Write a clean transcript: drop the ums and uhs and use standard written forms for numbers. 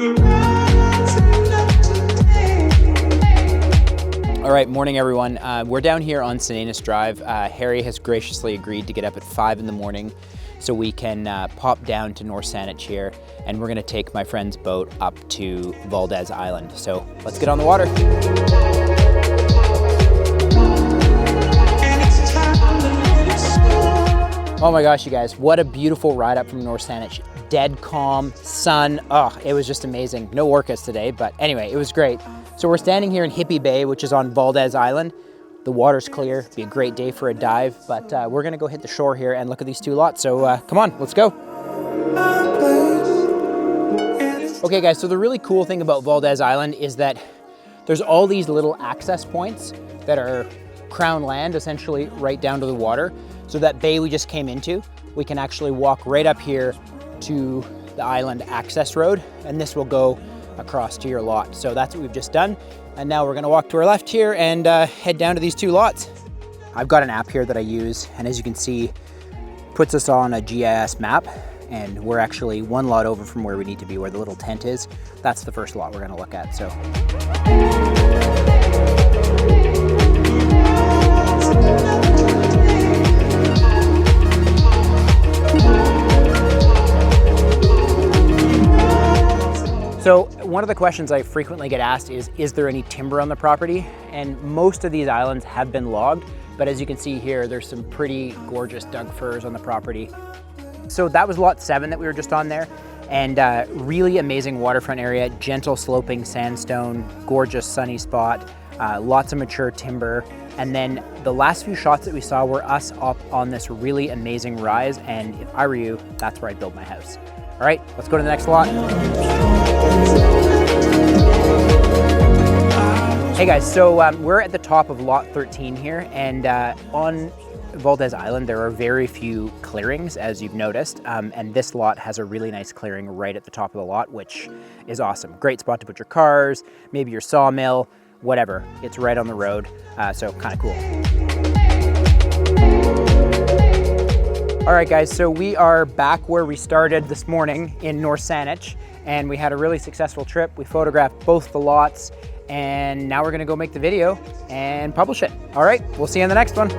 All right, morning everyone. We're down here on Sinanis Drive. Harry has graciously agreed to get up at 5 in the morning so we can pop down to North Saanich here, and we're gonna take my friend's boat up to Valdes Island. So let's get on the water. Oh my gosh, you guys, what a beautiful ride up from North Saanich. Dead calm, sun, oh, it was just amazing. No orcas today, but anyway, it was great. So we're standing here in Hippie Bay, which is on Valdes Island. The water's clear, be a great day for a dive, but we're gonna go hit the shore here and look at these two lots. So come on, let's go. Okay guys, so the really cool thing about Valdes Island is that there's all these little access points that are crown land, essentially right down to the water. So that bay we just came into, we can actually walk right up here to the island access road, and this will go across to your lot. So that's what we've just done. And now we're gonna walk to our left here and head down to these two lots. I've got an app here that I use, and as you can see, puts us on a GIS map, and we're actually one lot over from where we need to be, where the little tent is. That's the first lot we're gonna look at, so. So one of the questions I frequently get asked is there any timber on the property? And most of these islands have been logged, but as you can see here, there's some pretty gorgeous Doug firs on the property. So that was lot 7 that we were just on there, and really amazing waterfront area, gentle sloping sandstone, gorgeous sunny spot, lots of mature timber. And then the last few shots that we saw were us up on this really amazing rise, and if I were you, that's where I'd build my house. All right, let's go to the next lot. Hey guys, so we're at the top of lot 13 here, and on Valdes Island there are very few clearings, as you've noticed, and this lot has a really nice clearing right at the top of the lot, which is awesome. Great spot to put your cars, maybe your sawmill, whatever. It's right on the road, so kind of cool. All right guys, so we are back where we started this morning in North Saanich, and we had a really successful trip. We photographed both the lots, and now we're gonna go make the video and publish it. All right, we'll see you in the next one.